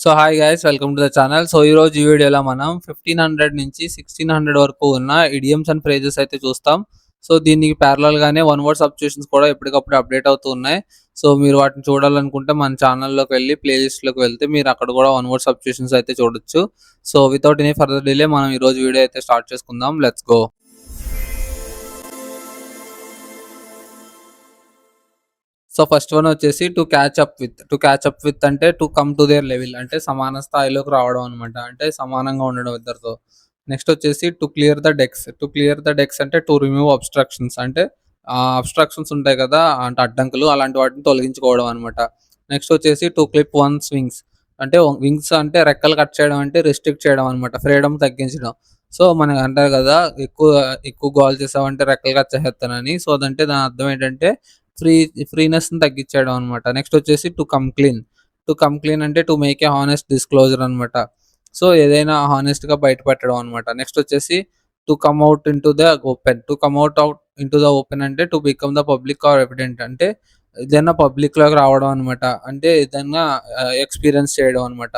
So hi guys, welcome to the channel. So ఈ రోజు ఈ వీడియోలో మనం 1500 నుంచి 1600 వరకు ఉన్న ఇడియమ్స్ అండ్ ఫ్రేజెస్ అయితే చూస్తాం. సో దీనికి ప్యారలల్ గానే వన్ వర్డ్ సబ్స్టిట్యూషన్స్ కూడా ఎప్పటికప్పుడు అప్డేట్ అవుతూ ఉన్నాయి. సో మీరు వాటిని చూడాలనుకుంటే మన ఛానల్లోకి వెళ్ళి ప్లేలిస్ట్లోకి వెళ్తే మీరు అక్కడ కూడా వన్ వర్డ్ సబ్స్టిట్యూషన్స్ అయితే చూడొచ్చు. So without any further delay మనం ఈ రోజు వీడియో అయితే స్టార్ట్ చేసుకుందాం. Let's go. So first one వచ్చేసి టు క్యాచ్ అప్ విత్ అంటే to come to their level, అంటే సమాన స్థాయిలోకి రావడం అనమాట. అంటే సమానంగా ఉండడం ఇద్దరితో. నెక్స్ట్ వచ్చేసి టు క్లియర్ ద డెక్స్ అంటే టు రిమూవ్ అబ్స్ట్రక్షన్స్, అంటే అబ్స్ట్రక్షన్స్ ఉంటాయి కదా, అంటే అడ్డంకులు, అలాంటి వాటిని తొలగించుకోవడం అనమాట. నెక్స్ట్ వచ్చేసి టు క్లిప్ వన్స్ వింగ్స్, అంటే వింగ్స్ అంటే రెక్కలు కట్ చేయడం, అంటే రెస్ట్రిక్ట్ చేయడం అనమాట, ఫ్రీడమ్ తగ్గించడం. సో మనకు అంటారు కదా, ఎక్కువ ఎక్కువ గోల్ చేసావంటే రెక్కలు కట్ చేసేస్తానని. సో అదంటే దాని అర్థం ఏంటంటే ఫ్రీ ఫ్రీనెస్‌ని తగ్గించేయడం అనమాట. నెక్స్ట్ వచ్చేసి టు కమ్ క్లీన్ అంటే to make a honest disclosure అనమాట. సో ఏదైనా హానెస్ట్‌గా బయట పెట్టడం అనమాట. నెక్స్ట్ వచ్చేసి to come out into the out into the open అంటే to become the public or evident, అంటే ఏదైనా పబ్లిక్‌లోకి రావడం అనమాట. అంటే ఏదైనా ఎక్స్‌పీరియన్స్ చేయడం అనమాట.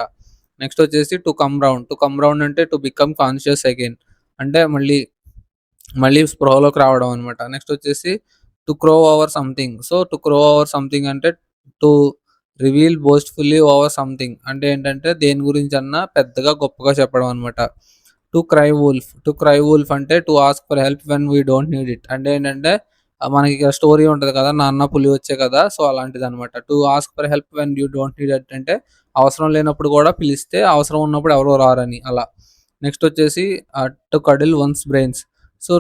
నెక్స్ట్ వచ్చేసి టు కమ్ రౌండ్ అంటే టు బికమ్ కాన్షియస్ అగైన్, అంటే మళ్ళీ మళ్ళీ స్పృహలోకి రావడం అనమాట. నెక్స్ట్ వచ్చేసి టు క్రో ఓవర్ సంథింగ్ అంటే to reveal boastfully over something, అంటే ఏంటంటే దేని గురించన్నా పెద్దగా గొప్పగా చెప్పడం అనమాట. టు క్రై వూల్ఫ్ అంటే to ask for help when we don't need it, అంటే ఏంటంటే మనకి ఇక స్టోరీ ఉంటది కదా, నాన్న పులి వచ్చే కదా, సో అలాంటిదనమాట. To ask for help when you don't need it అంటే అవసరం లేనప్పుడు కూడా పిలిస్తే అవసరం ఉన్నప్పుడు ఎవరు రారని అలా. నెక్స్ట్ వచ్చేసి to cudgel one's brains. So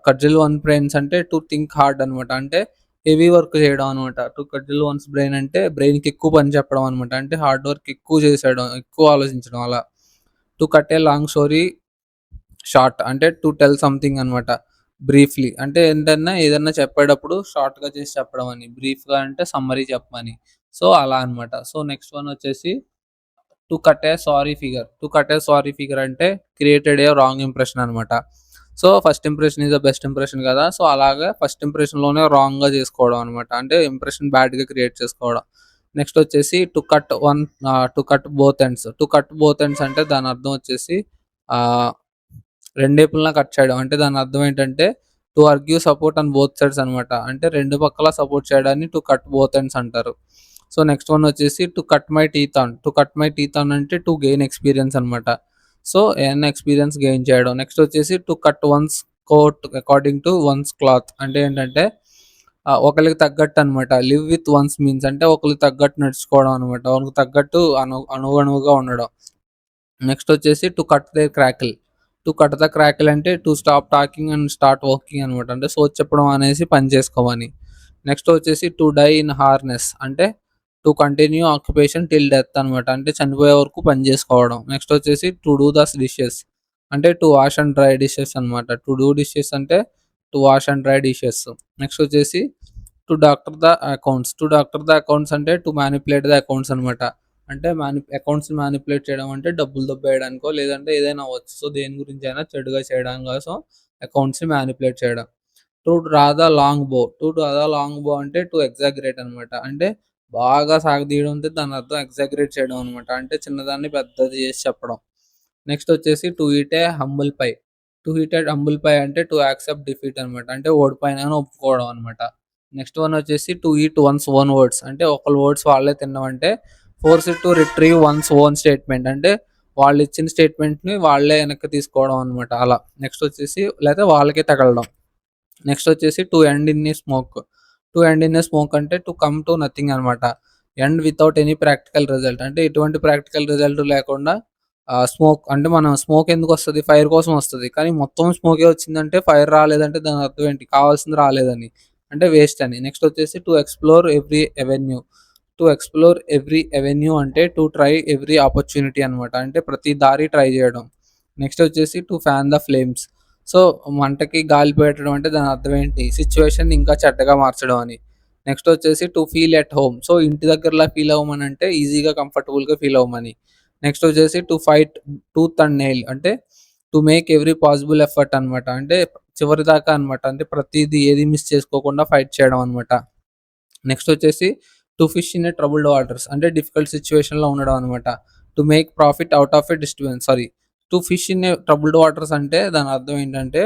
cudgel one brains అంటే టు థింక్ హార్డ్ అనమాట, అంటే హెవీ వర్క్ చేయడం అనమాట. టు కడ్జిల్ వన్స్ బ్రెయిన్ అంటే బ్రెయిన్‌కి ఎక్కువ పని చెప్పడం అనమాట, అంటే హార్డ్ వర్క్ ఎక్కువ చేసేయడం, ఎక్కువ ఆలోచించడం అలా. To cut a long story short అంటే టు టెల్ సంథింగ్ అనమాట బ్రీఫ్‌లీ, అంటే ఏంటన్నా ఏదన్నా చెప్పేటప్పుడు షార్ట్‌గా చేసి చెప్పడం అని. బ్రీఫ్‌గా అంటే సమ్మరీ చెప్పమని. సో అలా అనమాట. సో నెక్స్ట్ వన్ వచ్చేసి to cut A sorry figure అంటే క్రియేటెడ్ ఏ రాంగ్ ఇంప్రెషన్ అనమాట. So first impression is the best impression కదా, సో అలాగా ఫస్ట్ ఇంప్రెషన్‌లోనే రాంగ్‌గా చేసుకోవడం అనమాట, అంటే ఇంప్రెషన్ బ్యాడ్‌గా క్రియేట్ చేసుకోవడం. నెక్స్ట్ వచ్చేసి టు కట్ బోత్ ఎండ్స్ అంటే దాని అర్థం వచ్చేసి ఆహ్, రెండేపులన కట్ చేయడం, అంటే దాని అర్థం ఏంటంటే to argue support on both sides అనమాట, అంటే రెండు పక్కల సపోర్ట్ చేయడాన్ని టు కట్ బోత్ ఎండ్స్ అంటారు. సో నెక్స్ట్ వన్ వచ్చేసి to cut my teeth on అంటే టు గెయిన్ ఎక్స్‌పీరియన్స్ అనమాట. సో ఏదైనా ఎక్స్‌పీరియన్స్ గెయిన్ చేయడం. నెక్స్ట్ వచ్చేసి to cut one's coat according to one's cloth, అంటే ఏంటంటే ఒకళ్ళకి తగ్గట్టు అనమాట. లివ్ విత్ వన్స్ మీన్స్ అంటే ఒకళ్ళకి తగ్గట్టు నడుచుకోవడం అనమాట. ఒకళ్ళకి తగ్గట్టు అణువణువుగా ఉండడం. నెక్స్ట్ వచ్చేసి టు కట్ ద క్రాకిల్ అంటే to stop talking and start working అనమాట, అంటే సోది చెప్పడం అనేసి పని చేసుకోమని. నెక్స్ట్ వచ్చేసి టు డై ఇన్ హార్నెస్ అంటే to continue occupation till death అనమాట, అంటే చనిపోయే వరకు పని చేసుకోవడం. నెక్స్ట్ వచ్చేసి టు డూ దస్ డిషెస్ అంటే to wash and dry dishes అనమాట. టు డూ డిషెస్ అంటే to wash and dry dishes. Next వచ్చేసి టు డాక్టర్ ద అకౌంట్స్ అంటే టు మ్యానిపులేట్ ద అకౌంట్స్ అనమాట, అంటే అకౌంట్స్‌ని మ్యానిపులేట్ చేయడం అంటే డబ్బులు దొబ్బేయడానికో లేదంటే ఏదైనా అవ్వచ్చు. సో దేని గురించైనా చెడుగా చేయడం కోసం అకౌంట్స్‌ని మ్యానిపులేట్ చేయడం. టు డ్రా ద లాంగ్ బో అంటే టు ఎగ్జాగరేట్ అనమాట, అంటే బాగా సాగదీయడం అంటే దాని అర్థం ఎగ్జాగరేట్ చేయడం అనమాట, అంటే చిన్నదాన్ని పెద్దది చేసి చెప్పడం. నెక్స్ట్ వచ్చేసి టు ఈట్ ఎ హంబుల్ పై అంటే టు యాక్సెప్ట్ డిఫీట్ అనమాట, అంటే ఓడిపోయినాను ఒప్పుకోవడం అనమాట. నెక్స్ట్ వన్ వచ్చేసి to eat once own words, అంటే ఒకళ్ళ వర్డ్స్ వాళ్ళే తినడం, అంటే force to retrieve once own statement, అంటే వాళ్ళు ఇచ్చిన స్టేట్మెంట్‌ని వాళ్ళే వెనక్కి తీసుకోవడం అనమాట అలా. నెక్స్ట్ వచ్చేసి లేతే వాళ్ళకే తగలడం. నెక్స్ట్ వచ్చేసి to end in a smoke అంటే టు కమ్ టు నథింగ్ అనమాట. End without any practical result, అంటే ఎటువంటి ప్రాక్టికల్ రిజల్ట్ లేకుండా స్మోక్ అంటే మనం స్మోక్ ఎందుకొస్తది? ఫైర్ కోసం వస్తది. కానీ మొత్తం స్మోకే వచ్చిందంటే ఫైర్ రాలేదంటే దాని అర్థం ఏంటి? కావాల్సింది రాలేదని. అంటే వేస్ట్ అని. నెక్స్ట్ వచ్చేసి ఎవ్రీ అవెన్యూ అంటే టు ట్రై ఎవ్రీ ఆపర్చునిటీ అనమాట, అంటే ప్రతి దారి ట్రై చేయడం. నెక్స్ట్ వచ్చేసి to fan the flames. So మంటకి గాలి పెట్టడం అంటే దాని అర్థం ఏంటి? సిట్యుయేషన్‌ని ఇంకా చెడ్డగా మార్చడం అని. నెక్స్ట్ వచ్చేసి to feel at home. So ఇంటి దగ్గరలా ఫీల్ అవ్వమని అంటే ఈజీగా కంఫర్టబుల్‌గా ఫీల్ అవ్వమని. నెక్స్ట్ వచ్చేసి to fight tooth and nail అంటే to make every possible effort అనమాట, అంటే చివరిదాకా అనమాట, అంటే ప్రతీది ఏది మిస్ చేసుకోకుండా ఫైట్ చేయడం అనమాట. నెక్స్ట్ వచ్చేసి to fish in a troubled waters అంటే డిఫికల్ట్ సిట్యుయేషన్‌లో ఉండడం అనమాట. To make profit out of a disturbance sorry to fish in a troubled waters అంటే దాని అర్థం ఏంటంటే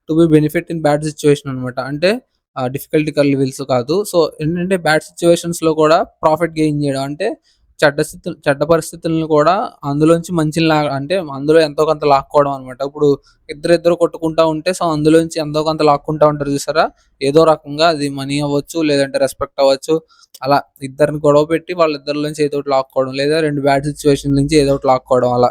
to be benefit in bad situation అనమాట. అంటే డిఫికల్టీ లెవెల్స్ కాదు. సో ఏంటంటే బ్యాడ్ సిచ్యువేషన్స్‌లో కూడా ప్రాఫిట్ గెయిన్ చేయడం. అంటే చెడ్డ పరిస్థితులను కూడా అందులోంచి మంచిని అంటే అందులో ఎంతో కొంత లాక్కోవడం అనమాట. ఇప్పుడు ఇద్దరిద్దరు కొట్టుకుంటా ఉంటే సో అందులోంచి ఎంతో కొంత లాక్కుంటా ఉంటారు చూసారా? ఏదో రకంగా అది మనీ అవ్వచ్చు, లేదంటే రెస్పెక్ట్ అవ్వచ్చు. అలా ఇద్దరిని గొడవ పెట్టి వాళ్ళిద్దరిలోంచి ఏదో ఒకటి లాక్కోవడం. లేదా 2 బ్యాడ్ సిట్యుయేషన్ నుంచి ఏదో ఒకటి లాక్కోవడం అలా.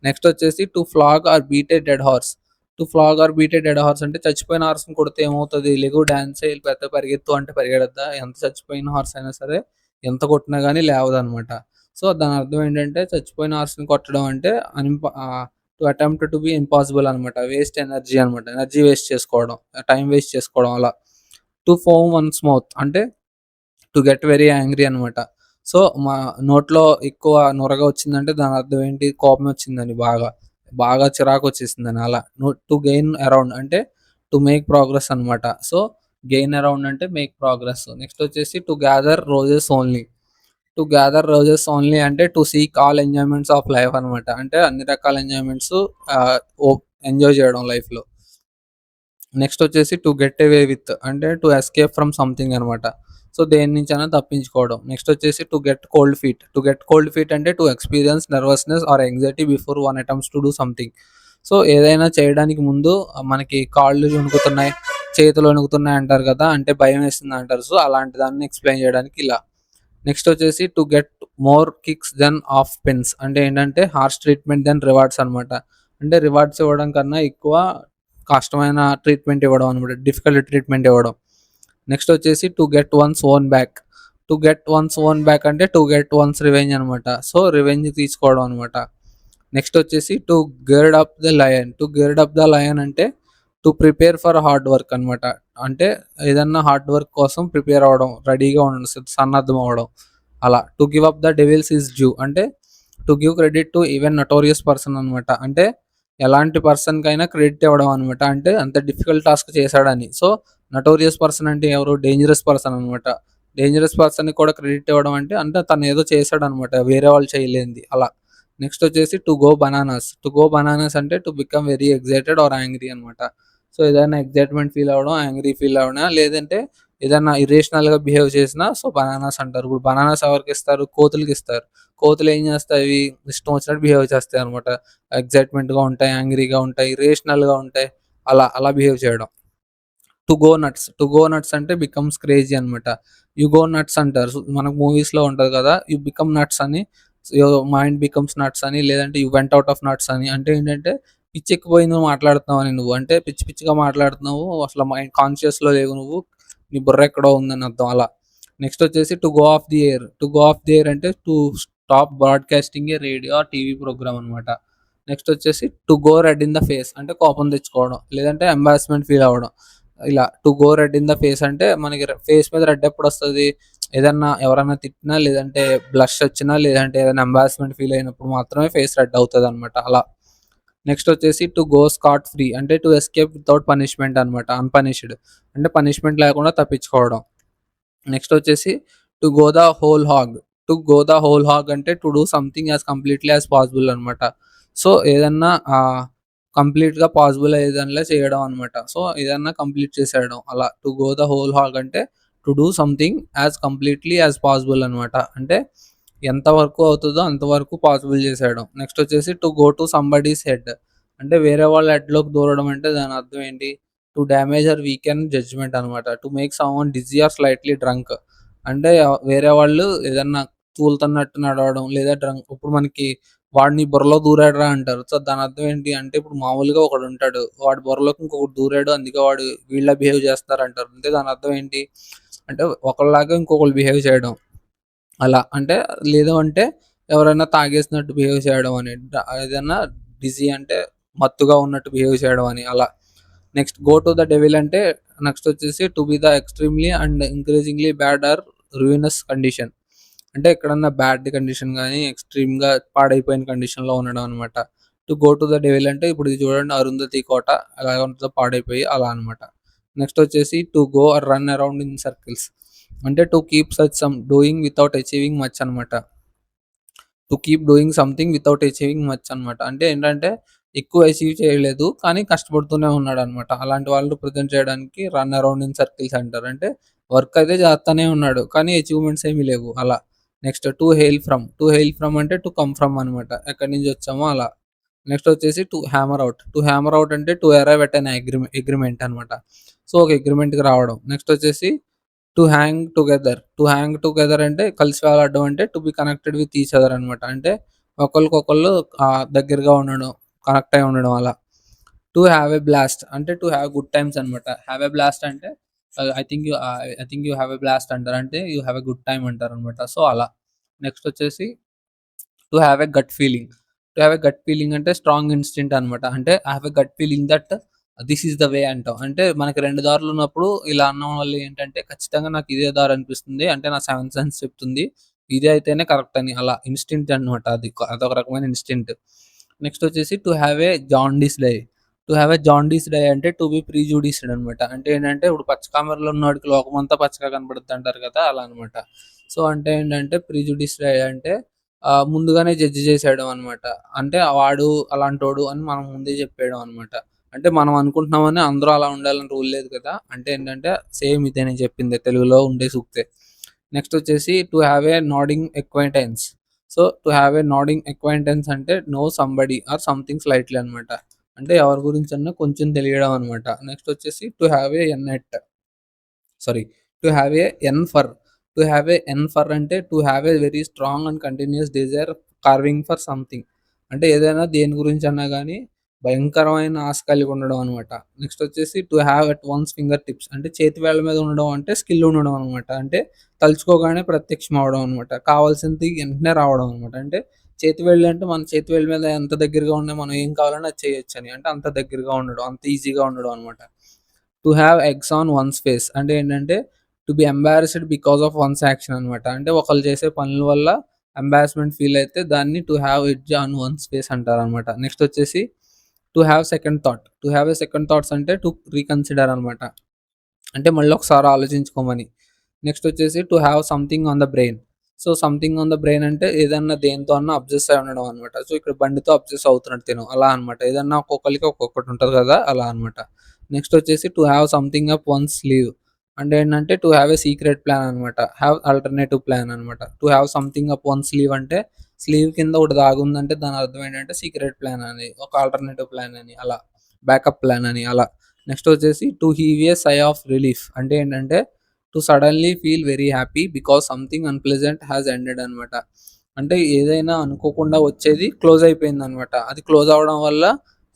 నెక్స్ట్ వచ్చేసి to flog or beat a dead horse. To flog or beat a dead horse అంటే చచ్చిపోయిన హార్స్‌ని కొడితే ఏమవుతది? లెగు డాన్స్ ఎయ్ పెద్ద పరిగెత్తు అంటే పరిగెడద్దా? ఎంత చచ్చిపోయిన హార్స్ అయినా సరే ఎంత కొట్టినా గాని లేవదనమాట. సో దాని అర్థం ఏంటంటే చచ్చిపోయిన హార్స్‌ని కొట్టడం అంటే to attempt to be impossible అనమాట. వేస్ట్ ఎనర్జీ అనమాట. ఎనర్జీ వేస్ట్ చేసుకోవడం. టైమ్ వేస్ట్ చేసుకోవడం అలా. టు ఫోమ్ వన్స్ మౌత్ అంటే టు గెట్ వెరీ యాంగ్రీ అనమాట. సో, మా నోట్లో ఎక్కువ నురగ వచ్చిందంటే దాని అర్థం ఏంటి? కోపం వచ్చిందని బాగా. బాగా చిరాకొచ్చేసిందని అలా. టు గెయిన్ అరౌండ్ అంటే టు మేక్ ప్రోగ్రెస్ అనమాట. సో, గెయిన్ అరౌండ్ అంటే మేక్ ప్రోగ్రెస్. నెక్స్ట్ వచ్చేసి to gather roses only. To gather roses only అంటే to seek all enjoyments of life అనమాట. అంటే అన్ని రకాల ఎంజాయ్‌మెంట్స్ ఆహ్, ఓ ఎంజాయ్ చేయడం లైఫ్‌లో. నెక్స్ట్ వచ్చేసి టు గెట్ అవే విత్ అంటే టు ఎస్కేప్ ఫ్రమ్ సంథింగ్ అనమాట. సో, దేని నుంచైనా తప్పించుకోవడం. నెక్స్ట్ వచ్చేసి to get cold feet. To get cold feet అంటే to experience nervousness or anxiety before one attempts to do something. So, ఏదైనా చేయడానికి ముందు మనకి కాళ్ళు వణుకుతున్నాయి, చేతులు వణుకుతున్నాయి అంటారు కదా! అంటే భయమేస్తుంది అంటారు. సో, అలాంటి దాన్ని ఎక్స్‌ప్లెయిన్ చేయడానికి ఇలా. నెక్స్ట్ వచ్చేసి to get more kicks than half pence అంటే ఏంటంటే హార్ష్ ట్రీట్మెంట్ దెన్ రివార్డ్స్ అనమాట. అంటే రివార్డ్స్ ఇవ్వడం కన్నా ఎక్కువ కష్టమైన ట్రీట్మెంట్ ఇవ్వడం అనమాట. డిఫికల్ట్ ట్రీట్మెంట్ ఇవ్వడం. నెక్స్ట్ వచ్చేసి to get one's own back. To get one's own back అంటే టు గెట్ వన్స్ రివెంజ్ అనమాట. సో, రివెంజ్ తీసుకోవడం అనమాట. నెక్స్ట్ వచ్చేసి to gird up the lion. To gird up the lion అంటే to prepare for hard work అనమాట. అంటే ఏదన్నా hard work కోసం ప్రిపేర్ అవ్వడం, రెడీగా ఉండడం, సన్నద్ధం అవ్వడం అలా. To give up the devil's is due అంటే to give credit to even notorious person అనమాట. అంటే ఎలాంటి పర్సన్‌కైనా క్రెడిట్ ఇవ్వడం అనమాట. అంటే అంత డిఫికల్ట్ టాస్క్ చేశాడని. సో, నటోరియస్ పర్సన్ అంటే ఎవరు? డేంజరస్ పర్సన్ అనమాట. డేంజరస్ పర్సన్‌కి కూడా క్రెడిట్ ఇవ్వడం అంటే, అంటే తను ఏదో చేశాడనమాట. వేరే వాళ్ళు చేయలేనిది అలా. నెక్స్ట్ వచ్చేసి to go bananas. To go bananas అంటే to become very excited or angry అనమాట. సో, ఏదైనా ఎక్సైట్‌మెంట్ ఫీల్ అవ్వడం, యాంగ్రీ ఫీల్ అవ్వడం లేదంటే ఏదన్నా ఇర్రేషనల్‌గా బిహేవ్ చేసినా సో, బనానాస్ అంటారు. ఇప్పుడు బనానాస్ ఎవరికిస్తారు? కోతులకిస్తారు. కోతులు ఏం చేస్తాయి? ఇష్టం వచ్చినట్టు బిహేవ్ చేస్తాయనమాట. ఎక్సైట్‌మెంట్‌గా ఉంటాయి, యాంగ్రీగా ఉంటాయి, రేషనల్‌గా ఉంటాయి. అలా అలా బిహేవ్ చేయడం. To go nuts. To go nuts అంటే బికమ్స్ క్రేజీ అనమాట. యు గో నట్స్ అంటారు. మనకు మూవీస్‌లో ఉంటది కదా! యు బికమ్ నట్స్ అని, యువర్ మైండ్ బికమ్స్ నట్స్ అని, లేదంటే you vent out of nuts అని. అంటే ఏంటంటే పిచ్చెక్కిపోయి నువ్వు మాట్లాడుతున్నావని నువ్వు. అంటే పిచ్చి పిచ్చిగా మాట్లాడుతున్నావు. అసలు మైండ్ కాన్షియస్‌లో లేవు నువ్వు. నీ బుర్ర ఎక్కడో ఉందని అర్థం అలా. నెక్స్ట్ వచ్చేసి to go off the air. To go off the air అంటే to stop broadcasting a radio or TV programme అనమాట. నెక్స్ట్ వచ్చేసి to go red in the face అంటే కోపం తెచ్చుకోవడం. లేదంటే ఎంబారస్మెంట్ ఫీల్ అవ్వడం. ఇలా to go red in the face అంటే మనకి ఫేస్ మీద రెడ్ ఎప్పుడొస్తది? ఏదన్నా ఎవరన్నా తిట్టినా, లేదంటే బ్లష్ వచ్చినా, లేదంటే ఏదైనా ఎంబారస్మెంట్ ఫీల్ అయినప్పుడు మాత్రమే ఫేస్ రెడ్ అవుతదనమాట అలా. నెక్స్ట్ వచ్చేసి టు గో స్కాట్ ఫ్రీ అంటే టు ఎస్కేప్ వితౌట్ పనిష్మెంట్ అనమాట. అన్‌పనిష్డ్ అంటే పనిష్మెంట్ లేకుండా తప్పించుకోవడం. నెక్స్ట్ వచ్చేసి to go the whole hog. To go the whole hog అంటే to do something as completely as possible అనమాట. సో, ఏదన్నా కంప్లీట్‌గా పాసిబుల్ అయ్యేదానిలా చేయడం అనమాట. సో, ఏదన్నా కంప్లీట్ చేసేయడం అలా. To go the whole hog అంటే to do something as completely as possible అనమాట. అంటే ఎంత వరకు అవుతదో అంతవరకు పాసిబుల్ చేసేయడం. నెక్స్ట్ వచ్చేసి to go to somebody's head. అంటే వేరే వాళ్ళ హెడ్‌లోకి దూరడం అంటే దాని అర్థం ఏంటి? To damage or weaken judgement అనమాట. To make someone dizzy or slightly drunk. అంటే వేరే వాళ్ళు ఏదన్నా తూలుతున్నట్టు నడవడం లేదా ఇప్పుడు మనకి వాడు నీ బుర్రలో దూరాడురా అంటారు. సో, దాని అర్థం ఏంటి అంటే ఇప్పుడు మామూలుగా ఒకడుంటాడు. వాడి బుర్రలోకి ఇంకొకడు దూరాడు. అందుకే వాడు వీళ్ళలా బిహేవ్ చేస్తున్నారంటారు. అంటే దాని అర్థం ఏంటి? అంటే ఒకళ్ళలాగా ఇంకొకళ్ళు బిహేవ్ చేయడం. అలా. అంటే లేదు అంటే ఎవరైనా తాగేసినట్టు బిహేవ్ చేయడం అని. ఏదన్నా డిజీ అంటే మత్తుగా ఉన్నట్టు బిహేవ్ చేయడం అని అలా. Next go to the devil అంటే నెక్స్ట్ వచ్చేసి to be the extremely and increasingly bad or ruinous condition. అంటే ఎక్కడన్నా బ్యాడ్ కండిషన్ గాని, ఎక్స్‌ట్రీమ్‌గా పాడైపోయిన కండిషన్‌లో ఉండడం అనమాట. To go to the devil అంటే ఇప్పుడు ఇది చూడండి 'అరుంధతి కోట' ఎలా ఉంటదో పాడైపోయి అలా అనమాట. నెక్స్ట్ వచ్చేసి to go or run around in circles. అంటే to keep such some doing without achieving much అనమాట. To keep doing something without achieving much అనమాట. అంటే ఏంటంటే ఎక్కువ అచీవ్ చేయలేదు కానీ కష్టపడుతూనే ఉన్నాడనమాట. అలాంటి వాళ్ళని రిప్రజెంట్ చేయడానికి రన్ అరౌండ్ ఇన్ సర్కిల్స్ అంటారు. అంటే వర్క్ అయితే చేస్తానే ఉన్నాడు కానీ అచీవ్‌మెంట్స్ ఏమి లేవు అలా. నెక్స్ట్ టు హెయిల్ ఫ్రమ్ అంటే టు కమ్ ఫ్రమ్ అనమాట. ఎక్కడి నుంచి వచ్చామో అలా. నెక్స్ట్ వచ్చేసి టు హ్యామర్ ఔట్ అంటే to arrive at an agreement అనమాట. సో, ఒక అగ్రీమెంట్‌కి రావడం. నెక్స్ట్ వచ్చేసి టు హ్యాంగ్ టుగెదర్ అంటే కలిసి వేలాడడం అంటే to be connected with each other అనమాట. అంటే ఒకళ్ళకొకళ్ళు దగ్గరగా ఉండడం, కనెక్ట్ అయ్యి ఉండడం అలా. టు హ్యావ్ ఎ బ్లాస్ట్ అంటే టు హ్యావ్ గుడ్ టైమ్స్ అనమాట. హ్యావ్ ఎ బ్లాస్ట్ అంటే I think you have a blast అంటారు. అంటే you have a good time అంటారనమాట. సో, అలా. నెక్స్ట్ వచ్చేసి to have a gut feeling. To have a gut feeling అంటే స్ట్రాంగ్ ఇన్‌స్టింక్ట్ అనమాట. అంటే I have a gut feeling that this is the way అంటాం. అంటే మనకి 2 దారులున్నప్పుడు ఇలా అనడం వల్ల ఏంటంటే ఖచ్చితంగా నాకు ఇదే దారి అనిపిస్తుంది. అంటే నా సెవెంత్ సెన్స్ చెప్తుంది. ఇదే అయితేనే కరెక్ట్ అని అలా ఇన్‌స్టింక్ట్ అనమాట అది. అదొక రకమైన ఇన్‌స్టింక్ట్. నెక్స్ట్ వచ్చేసి to have a jaundiced eye. To have a jaundiced eye అంటే టు బి ప్రిజుడిస్డ్ అనమాట. అంటే ఏంటంటే ఇప్పుడు పచ్చ కామెరలో ఉన్నోడికి లోకమంతా పచ్చగా కనపడుద్ది అంటారు కదా! అలా అనమాట. సో, అంటే ఏంటంటే ప్రిజుడిస్డ్ ఐ అంటే ముందుగానే జడ్జ్ చేసేయడం అనమాట. అంటే వాడు అలాంటోడు అని మనం ముందే చెప్పేయడం అనమాట. అంటే మనం అనుకుంటున్నామని అందరూ అలా ఉండాలని రూల్ లేదు కదా! అంటే ఏంటంటే సేమ్ ఇదే నేను చెప్పిందే తెలుగులో ఉండే సూక్తే. నెక్స్ట్ వచ్చేసి to have a nodding acquaintance. So, to have a nodding acquaintance అంటే know somebody or something slightly అనమాట. అంటే ఎవరి గురించన్నా కొంచెం తెలియడం అనమాట. నెక్స్ట్ వచ్చేసి to have a yen. Sorry to have a yen for. To have a yen for అంటే to have a very strong and continuous desire carving for something. అంటే ఏదైనా దేని గురించి అన్నా కానీ భయంకరమైన ఆశ కలిగి ఉండడం అనమాట. నెక్స్ట్ వచ్చేసి to have at once finger tips అంటే చేతి వేళ్ళ మీద ఉండడం అంటే స్కిల్ ఉండడం అనమాట. అంటే తలుచుకోగానే ప్రత్యక్షం అవడం అనమాట. కావాల్సింది వెంటనే రావడం అనమాట. అంటే చేతి వేళ్ళు అంటే మన చేతి వేళ్ళ మీద ఎంత దగ్గరగా ఉన్నా మనం ఏం కావాలన్నా అది చేయొచ్చని. అంటే అంత దగ్గరగా ఉండడం, అంత ఈజీగా ఉండడం అనమాట. To have eggs on once face అంటే ఏంటంటే to be embarrassed because of once action అనమాట. అంటే ఒకళ్ళు చేసే పనుల వల్ల ఎంబారస్మెంట్ ఫీల్ అయితే దాన్ని to have edge on once face అంటారనమాట. నెక్స్ట్ వచ్చేసి to have second thought. To have a second thoughts అంటే టు రీకన్సిడర్ అనమాట. అంటే మళ్ళీ ఒకసారి ఆలోచించుకోమని. నెక్స్ట్ వచ్చేసి to have something on the brain. So, something on the brain అంటే ఏదన్నా దేనితో అన్నా అబ్సెస్ అయి ఉండడం అనమాట. సో, ఇక్కడ బండితో అబ్సెస్ అవుతున్నట్టు తిను అలా అనమాట. ఏదన్నా ఒక్కొక్కళ్ళకి ఒక్కొక్కటి ఉంటది కదా! అలా అనమాట. నెక్స్ట్ వచ్చేసి to have something up one's sleeve. అంటే ఏంటంటే to have a secret plan అనమాట. హ్యావ్ ఆల్టర్‌నేటివ్ ప్లాన్ అనమాట. To have something up one sleeve అంటే స్లీవ్ కింద ఒకటి దాగుందంటే దాని అర్థం ఏంటంటే సీక్రెట్ ప్లాన్ అని, ఒక ఆల్టర్‌నేటివ్ ప్లాన్ అని అలా. బ్యాకప్ ప్లాన్ అని అలా. నెక్స్ట్ వచ్చేసి to heave a sigh of relief అంటే ఏంటంటే to suddenly feel very happy because something unpleasant has ended అనమాట. అంటే ఏదైనా అనుకోకుండా వచ్చేది క్లోజ్ అయిపోయిందనమాట. అది క్లోజ్ అవ్వడం వల్ల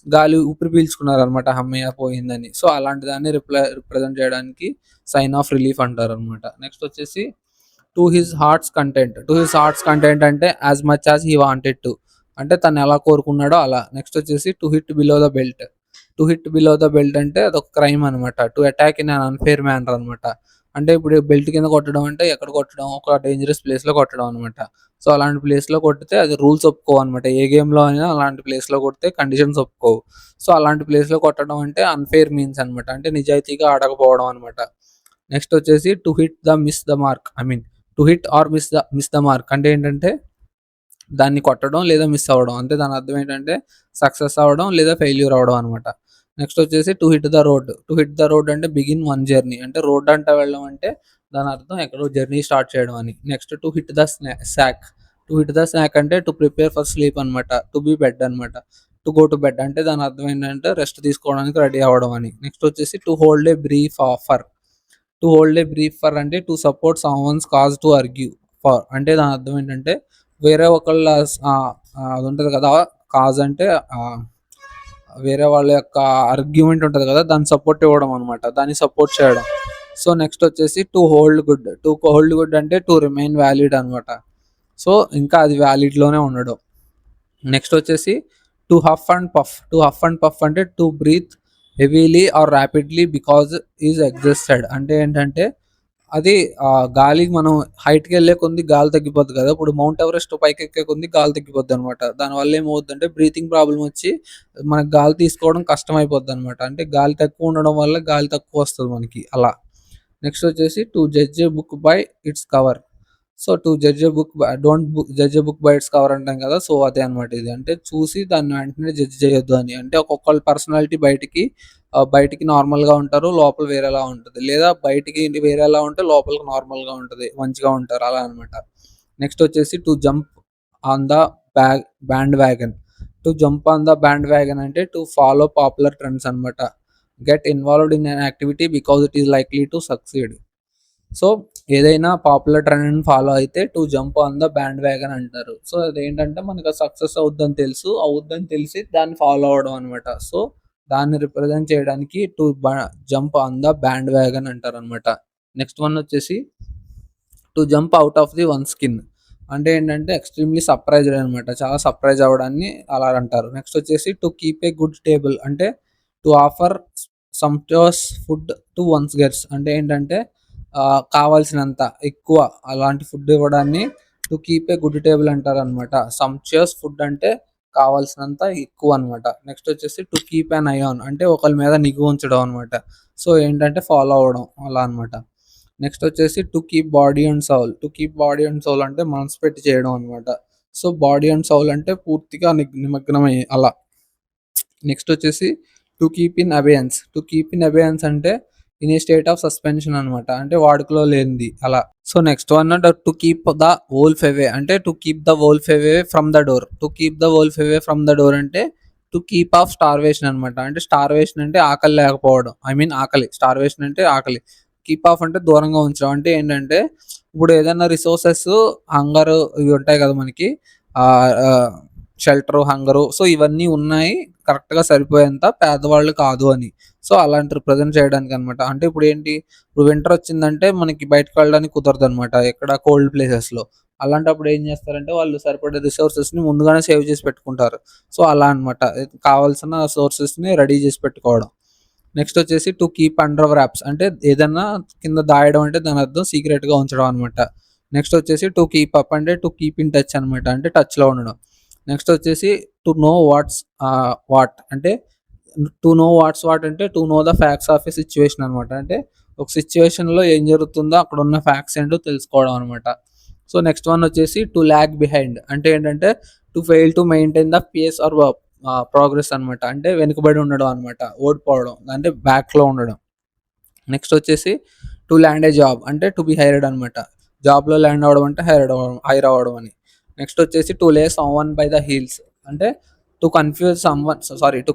గాలి ఊపిరి పీల్చుకున్నారనమాట. హమ్మయ్య! పోయిందని. సో, అలాంటి దాన్ని రిప్రజెంట్ చేయడానికి సైన్ ఆఫ్ రిలీఫ్ అంటారనమాట. నెక్స్ట్ వచ్చేసి to his heart's content. To his heart's content అంటే as much as he wanted to. అంటే తను ఎలా కోరుకున్నాడో అలా. నెక్స్ట్ వచ్చేసి to hit below the belt. To hit below the belt అంటే అదొక క్రైమ్ అనమాట. To attack in an unfair manner అనమాట. అంటే ఇప్పుడు బెల్ట్ కింద కొట్టడం అంటే ఎక్కడ కొట్టడం? ఒక డేంజరస్ ప్లేస్‌లో కొట్టడం అనమాట. సో, అలాంటి ప్లేస్‌లో కొడితే అది రూల్స్ ఒప్పుకోవనమాట. ఏ గేమ్‌లో అయినా అలాంటి ప్లేస్‌లో కొడితే కండిషన్స్ ఒప్పుకోవు. సో, అలాంటి ప్లేస్‌లో కొట్టడం అంటే అన్‌ఫెయిర్ మీన్స్ అనమాట. అంటే నిజాయితీగా ఆడకపోవడం అనమాట. నెక్స్ట్ వచ్చేసి to hit the miss the mark. I mean to hit or miss the mark అంటే ఏంటంటే దాన్ని కొట్టడం లేదా మిస్ అవ్వడం. అంటే దాని అర్థం ఏంటంటే సక్సెస్ అవ్వడం లేదా ఫెయిల్యూర్ అవ్వడం అనమాట. నెక్స్ట్ వచ్చేసి to hit the road. To hit the road అంటే బిగిన్ వన్ జర్నీ. అంటే రోడ్ అంట వెళ్ళడం అంటే దాని అర్థం ఎక్కడో జర్నీ స్టార్ట్ చేయడం అని. Next to hit the sack. To hit the sack అంటే టు ప్రిపేర్ ఫర్ స్లీప్ అనమాట. టు బి బెడ్ అనమాట. టు గో టు బెడ్ అంటే దాని అర్థం ఏంటంటే రెస్ట్ తీసుకోవడానికి రెడీ అవ్వడం అని. నెక్స్ట్ వచ్చేసి to hold a brief offer. To hold a brief for అంటే to support someone's cause to argue for అంటే దాని అర్థం ఏంటంటే వేరే ఒకళ్ళ అది ఉంటది కదా! కాజ్ అంటే ఆహ్, వేరే వాళ్ళ యొక్క ఆర్గ్యుమెంట్ ఉంటది కదా! దానికి సపోర్ట్ ఇవ్వడం అనమాట. దాన్ని సపోర్ట్ చేయడం. సో, నెక్స్ట్ వచ్చేసి to hold good. To hold good అంటే టు రిమైన్ వాలిడ్ అనమాట. సో, ఇంకా అది వాలిడ్‌లోనే ఉండడం. నెక్స్ట్ వచ్చేసి to huff and puff. To huff and puff అంటే to breathe heavily or rapidly because is exhausted. అంటే ఏంటంటే అది గాలికి మనం హైట్‌కెళ్ళే కొద్దీ గాలి తగ్గిపోద్ది కదా! ఇప్పుడు మౌంట్ ఎవరెస్ట్ పైకెక్కే కొద్దీ గాలి తగ్గిపోద్దనమాట. దానివల్ల ఏమవుద్దంటే బ్రీతింగ్ ప్రాబ్లమ్ వచ్చి మనకు గాలి తీసుకోవడం కష్టమైపోద్దనమాట. అంటే గాలి తక్కువ ఉండడం వల్ల గాలి తక్కువొస్తది మనకి అలా. నెక్స్ట్ వచ్చేసి to judge a book by its cover. So to judge a book don't judge a book by its cover అంటాం కదా, సో అదే అనమాట ఇది. అంటే చూసి దాన్ని వెంటనే జడ్జ్ చేయొద్దు అని. అంటే ఒక్కొక్కళ్ళ పర్సనాలిటీ బయటికి నార్మల్గా ఉంటారు, లోపల వేరేలా ఉంటుంది. లేదా బయటికి వేరేలా ఉంటే లోపలికి నార్మల్గా ఉంటుంది, మంచిగా ఉంటారు అలా అనమాట. నెక్స్ట్ వచ్చేసి to jump on the band wagon. To jump on the band wagon అంటే టు ఫాలో పాపులర్ ట్రెండ్స్ అనమాట. Get involved in an activity because it is likely to succeed. So ఏదైనా పాపులర్ ట్రెండ్ ఫాలో అయితే to jump on the band wagon అంటారు. So అదేంటంటే మనకు success అవుద్దని తెలిసి దాన్ని ఫాలో అవడం అనమాట. సో దాన్ని రిప్రజెంట్ చేయడానికి to jump on the band wagon అంటారు అనమాట. నెక్స్ట్ వన్ వచ్చేసి to jump out of the one skin. అంటే ఏంటంటే ఎక్స్ట్రీమ్లీ సర్ప్రైజ్డ్ అనమాట, చాలా సర్ప్రైజ్ అవ్వడాన్ని అలా అంటారు. నెక్స్ట్ వచ్చేసి to keep a good table. అంటే to offer sumptuous food to one's guests. అంటే ఏంటంటే కావాల్సినంత ఎక్కువ అలాంటి ఫుడ్ ఇవ్వడాన్ని to keep a good table అంటారు అనమాట. సంప్షియస్ ఫుడ్ అంటే కావాల్సినంత ఎక్కువ అనమాట. నెక్స్ట్ వచ్చేసి to keep an I on అంటే ఒకరి మీద నిఘు ఉంచడం అనమాట. సో ఏంటంటే ఫాలో అవ్వడం అలా అనమాట. నెక్స్ట్ వచ్చేసి to keep body and Saul. To keep body and Saul అంటే మనసు పెట్టి చేయడం అనమాట. సో బాడీ అండ్ సౌల్ అంటే పూర్తిగా నిమగ్నమై అలా. నెక్స్ట్ వచ్చేసి to keep in abeyance. To keep in abeyance అంటే in a state of suspension అనమాట, అంటే వాడుకలో లేనిది అలా. So next one to keep the wolf away. అంటే to keep the wolf away from the door. To keep the wolf away from the door అంటే to keep off starvation అనమాట. అంటే starvation అంటే ఆకలి లేకపోవడం, ఆకలి. స్టార్వేషన్ అంటే ఆకలి. కీప్ ఆఫ్ అంటే దూరంగా ఉంచడం. అంటే ఏంటంటే ఇప్పుడు ఏదైనా రిసోర్సెస్, హంగర్ ఇవి ఉంటాయి కదా మనకి, షెల్టర్, హంగరు, సో ఇవన్నీ ఉన్నాయి కరెక్ట్గా సరిపోయేంత, పేదవాళ్ళు కాదు అని. సో అలాంటి రిప్రజెంట్ చేయడానికి అనమాట. అంటే ఇప్పుడు ఏంటి, ఇప్పుడు వింటర్ వచ్చిందంటే మనకి బయటకు వెళ్ళడానికి కుదరదు అనమాట, ఎక్కడ కోల్డ్ ప్లేసెస్లో. అలాంటప్పుడు ఏం చేస్తారంటే వాళ్ళు సరిపడే రిసోర్సెస్ని ముందుగానే సేవ్ చేసి పెట్టుకుంటారు. సో అలా అనమాట, కావాల్సిన సోర్సెస్ని రెడీ చేసి పెట్టుకోవడం. నెక్స్ట్ వచ్చేసి టు కీప్ అండర్ వ్రాప్స్. అంటే ఏదన్నా కింద దాయడం అంటే దాని అర్థం సీక్రెట్గా ఉంచడం అనమాట. నెక్స్ట్ వచ్చేసి టు కీప్ అప్ అంటే టు కీప్ ఇన్ టచ్ అనమాట, అంటే టచ్లో ఉండడం. నెక్స్ట్ వచ్చేసి టు నో వాట్ అంటే టు నో వాట్ అంటే to know the facts of a situation అనమాట. అంటే ఒక సిచ్యువేషన్లో ఏం జరుగుతుందో అక్కడ ఉన్న ఫ్యాక్ట్స్ ఏంటో తెలుసుకోవడం అనమాట. సో నెక్స్ట్ వన్ వచ్చేసి టు ల్యాగ్ బిహైండ్. అంటే ఏంటంటే to fail to maintain the pace or progress అనమాట. అంటే వెనుకబడి ఉండడం అనమాట, ఓడిపోవడం అంటే బ్యాక్లో ఉండడం. నెక్స్ట్ వచ్చేసి టు ల్యాండ్ ఏ జాబ్ అంటే టు బి హైర్డ్ అనమాట. జాబ్లో ల్యాండ్ అవ్వడం అంటే హైర్ అవ్వడం అని. నెక్స్ట్ వచ్చేసి టు లే సమ్వన్ బై ద హీల్స్. అంటే to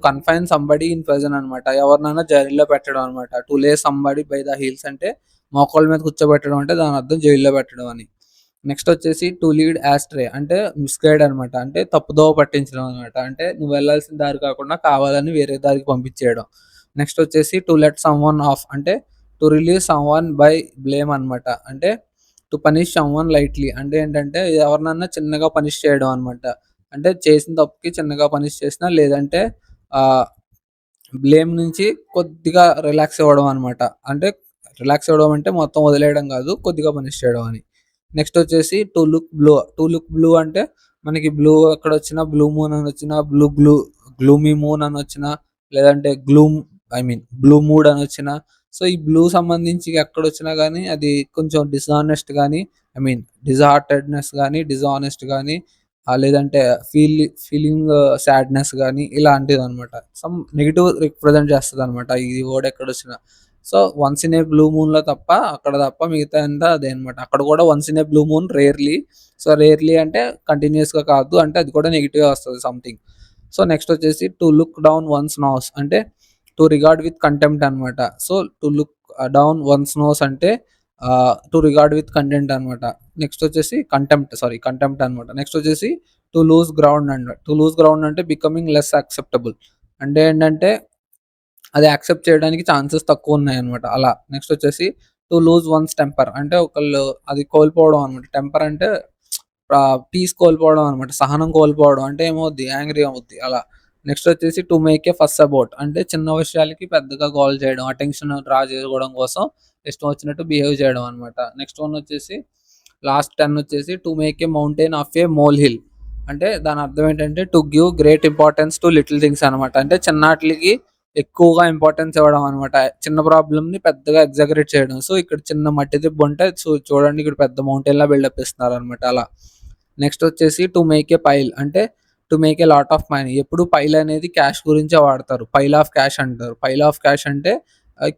confine somebody in prison అనమాట. ఎవరినైనా జైల్లో పెట్టడం అనమాట. టు లే సంబడి బై ద హీల్స్ అంటే మోకాళ్ళ మీద కూర్చోబెట్టడం, అంటే దాని అర్థం జైల్లో పెట్టడం అని. నెక్స్ట్ వచ్చేసి టు లీడ్ యాస్ట్రే అంటే మిస్గైడ్ అనమాట, అంటే తప్పుదోవ పట్టించడం అనమాట. అంటే నువ్వు వెళ్ళాల్సిన దారి కాకుండా కావాలని వేరే దారికి పంపించేయడం. నెక్స్ట్ వచ్చేసి టు లెట్ సమ్వన్ ఆఫ్ అంటే to release someone by blame అనమాట. అంటే టు పనిష్ సమ్వన్ లైట్లీ అంటే ఏంటంటే ఎవరినన్నా చిన్నగా పనిష్ చేయడం అనమాట. అంటే చేసిన తప్పుకి చిన్నగా పనిష్ చేసినా, లేదంటే బ్లేమ్ నుంచి కొద్దిగా రిలాక్స్ అవ్వడం అనమాట. అంటే రిలాక్స్ అవ్వడం అంటే మొత్తం వదిలేయడం కాదు, కొద్దిగా పనిష్ చేయడం అని. నెక్స్ట్ వచ్చేసి టు లుక్ బ్లూ అంటే మనకి బ్లూ ఎక్కడ వచ్చినా, బ్లూ మూన్ అని వచ్చినా, గ్లూమీ మూన్ అని వచ్చినా, లేదంటే బ్లూ మూడ్ అని వచ్చినా, సో ఈ బ్లూ సంబంధించి ఎక్కడొచ్చినా కానీ అది కొంచెం డిజానెస్ట్ కానీ, డిజార్టెడ్నెస్ కానీ, డిజానెస్ట్ కానీ, లేదంటే ఫీలింగ్ సాడ్నెస్ కానీ ఇలాంటిది అనమాట. సమ్ నెగిటివ్ రిప్రజెంట్ చేస్తుంది అనమాట ఈ వర్డ్ ఎక్కడొచ్చినా. So once in a blue మూన్లో తప్ప మిగతా అంతా అదే అనమాట. అక్కడ కూడా once in a blue moon rarely. So rarely అంటే కంటిన్యూస్గా కాదు, అంటే అది కూడా నెగిటివ్గా వస్తుంది సంథింగ్. సో నెక్స్ట్ వచ్చేసి to look down one's nose అంటే టు రిగార్డ్ విత్ కంటెంప్ట్ అనమాట. So to look down one's nose అంటే టు రిగార్డ్ విత్ కంటెంట్ అనమాట. నెక్స్ట్ వచ్చేసి కంటెంప్ట్ అనమాట. నెక్స్ట్ వచ్చేసి టు లూజ్ గ్రౌండ్ అంటే బికమింగ్ లెస్ యాక్సెప్టబుల్. అంటే ఏంటంటే అది యాక్సెప్ట్ చేయడానికి ఛాన్సెస్ తక్కువ ఉన్నాయన్నమాట అలా. నెక్స్ట్ వచ్చేసి టు లూజ్ వన్స్ టెంపర్ అంటే ఒకళ్ళు అది కోల్పోవడం అనమాట. టెంపర్ అంటే పీస్ కోల్పోవడం అనమాట, సహనం కోల్పోవడం. అంటే ఏమవుద్ది, యాంగ్రీ అవుద్ది అలా. నెక్స్ట్ వచ్చేసి టు మేక్ ఏ ఫస్ అబౌట్ అంటే చిన్న విషయాలకి పెద్దగా గోల్ చేయడం, అటెన్షన్ డ్రా చేసుకోవడం కోసం ఇష్టం వచ్చినట్టు బిహేవ్ చేయడం అనమాట. నెక్స్ట్ వన్ వచ్చేసి లాస్ట్ 10 వచ్చేసి to make A mountain of A mole hill. అంటే దాని అర్థం ఏంటంటే to give great importance to little things అనమాట. అంటే చిన్నాటికి ఎక్కువగా ఇంపార్టెన్స్ ఇవ్వడం అనమాట. చిన్న ప్రాబ్లమ్‌ని పెద్దగా ఎగ్జాగరేట్ చేయడం. సో, ఇక్కడ చిన్న మట్టి దిబ్బ ఉంటే చూడండి ఇక్కడ పెద్ద మౌంటైన్‌లా బిల్డప్ ఇస్తున్నారనమాట అలా. నెక్స్ట్ వచ్చేసి టు మేక్ ఏ పైల్ అంటే to make a lot of money. ఎప్పుడు పైల్ అనేది క్యాష్ గురించే వాడతారు. పైల్ ఆఫ్ క్యాష్ అంటారు. పైల్ ఆఫ్ క్యాష్ అంటే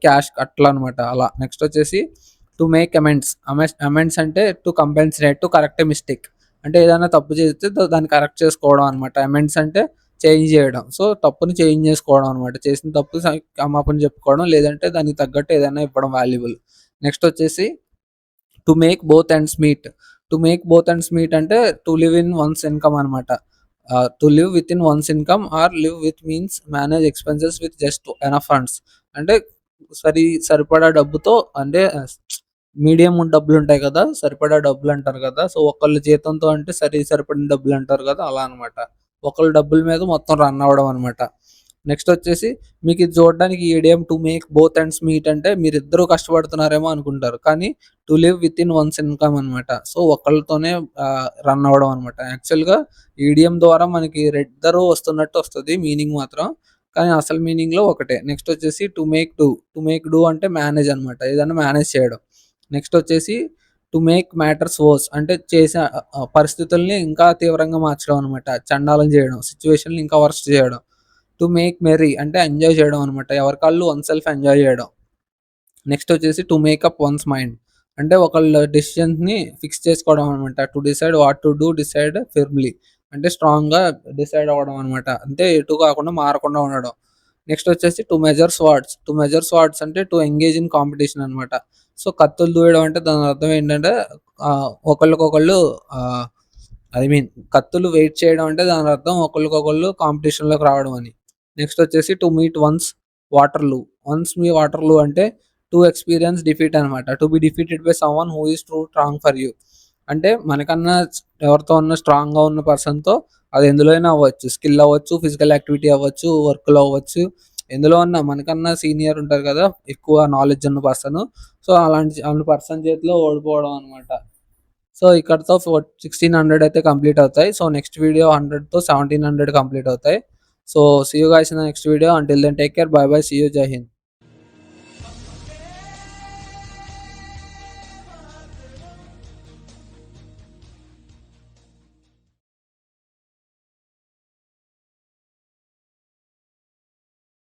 క్యాష్ అట్లా అనమాట అలా. నెక్స్ట్ వచ్చేసి టు మేక్ అమెండ్స్. అమెండ్స్ అంటే to compensate to correct A mistake. అంటే ఏదైనా తప్పు చేస్తే దాన్ని కరెక్ట్ చేసుకోవడం అనమాట. అమెండ్స్ అంటే చేంజ్ చేయడం. సో, తప్పుని చేంజ్ చేసుకోవడం అనమాట. చేసిన తప్పు క్షమాపణ చెప్పుకోవడం. లేదంటే దానికి తగ్గట్టు ఏదైనా ఇవ్వడం వాల్యుబుల్. నెక్స్ట్ వచ్చేసి to make both ends meet. To make both ends meet అంటే to live in one's income అనమాట. To live with in one's income or live with means manage expenses with just enough funds. అంటే సరిపడా డబ్బుతో అంటే medium డబ్బులుంటాయి కదా! సరిపడా డబ్బులంటారు కదా! సో, ఒకళ్ళ జీతంతో అంటే సరిపడిన డబ్బులంటారు కదా! అలా అనమాట. ఒకళ్ళ డబ్బుల మీద మొత్తం రన్ అవ్వడం అనమాట. నెక్స్ట్ వచ్చేసి మీకిది చూడడానికి ఈ idiom to make both ends meet అంటే మీరిద్దరూ కష్టపడుతున్నారేమో అనుకుంటారు. కానీ to live with in one's income అనమాట. సో, ఒకళ్ళతోనే రన్ అవ్వడం అనమాట. యాక్చువల్‌గా ఈ ఇడియం ద్వారా మనకి ఇద్దరు వస్తున్నట్టు వస్తది మీనింగ్ మాత్రం. కానీ అసలు మీనింగ్‌లో ఒకటే. నెక్స్ట్ వచ్చేసి to make do. To make do అంటే మేనేజ్ అనమాట. ఏదైనా మేనేజ్ చేయడం. నెక్స్ట్ వచ్చేసి టు మేక్ మ్యాటర్స్ వర్స్ అంటే చేసే పరిస్థితుల్ని ఇంకా తీవ్రంగా మార్చడం అనమాట. చండాలం చేయడం. సిట్యుయేషన్‌ని ఇంకా వరస్ట్ చేయడం. టు మేక్ మెర్రీ అంటే ఎంజాయ్ చేయడం అనమాట. ఎవరికాళ్ళు వన్ సెల్ఫ్ ఎంజాయ్ చేయడం. నెక్స్ట్ వచ్చేసి టు మేకప్ వన్స్ మైండ్ అంటే ఒకళ్ళ డెసిషన్స్‌ని ఫిక్స్ చేసుకోవడం అనమాట. To decide what to do decide firmly అంటే స్ట్రాంగ్‌గా డిసైడ్ అవ్వడం అనమాట. అంటే ఎటు కాకుండా మారకుండా ఉండడం. నెక్స్ట్ వచ్చేసి to measure swords. To measure swords అంటే టు ఎంగేజ్ ఇన్ కాంపిటీషన్ అనమాట. సో, కత్తులు దూయడం అంటే దాని అర్థం ఏంటంటే ఒకళ్ళకొకళ్ళు ఆహ్, ఐ మీన్ కత్తులు వెయిట్ చేయడం అంటే దాని అర్థం ఒకళ్ళకొకళ్ళు కాంపిటీషన్‌లోకి రావడం అని. నెక్స్ట్ వచ్చేసి టు మీట్ వన్స్ వాటర్‌లూ. వన్స్ మీ వాటర్‌లూ అంటే టు ఎక్స్‌పీరియన్స్ డిఫీట్ అనమాట. To be defeated by someone who is two strong for you. అంటే మనకన్నా ఎవరితో ఉన్న స్ట్రాంగ్‌గా ఉన్న పర్సన్‌తో అది ఎందులో అయినా అవ్వచ్చు. స్కిల్ అవ్వచ్చు, ఫిజికల్ యాక్టివిటీ అవ్వచ్చు, వర్క్‌లో అవ్వచ్చు. ఎందులో అన్నా మనకన్నా సీనియర్ ఉంటారు కదా! ఎక్కువ నాలెడ్జ్ ఉన్న పర్సను. సో, అలాంటి పర్సన్ చేతిలో ఓడిపోవడం అనమాట. సో, ఇక్కడితో 1600 అయితే కంప్లీట్ అవుతాయి. సో, నెక్స్ట్ వీడియో 100తో 1700 కంప్లీట్ అవుతాయి. So, see you guys in the next video. Until then take care. Bye bye. See you. జై హింద్.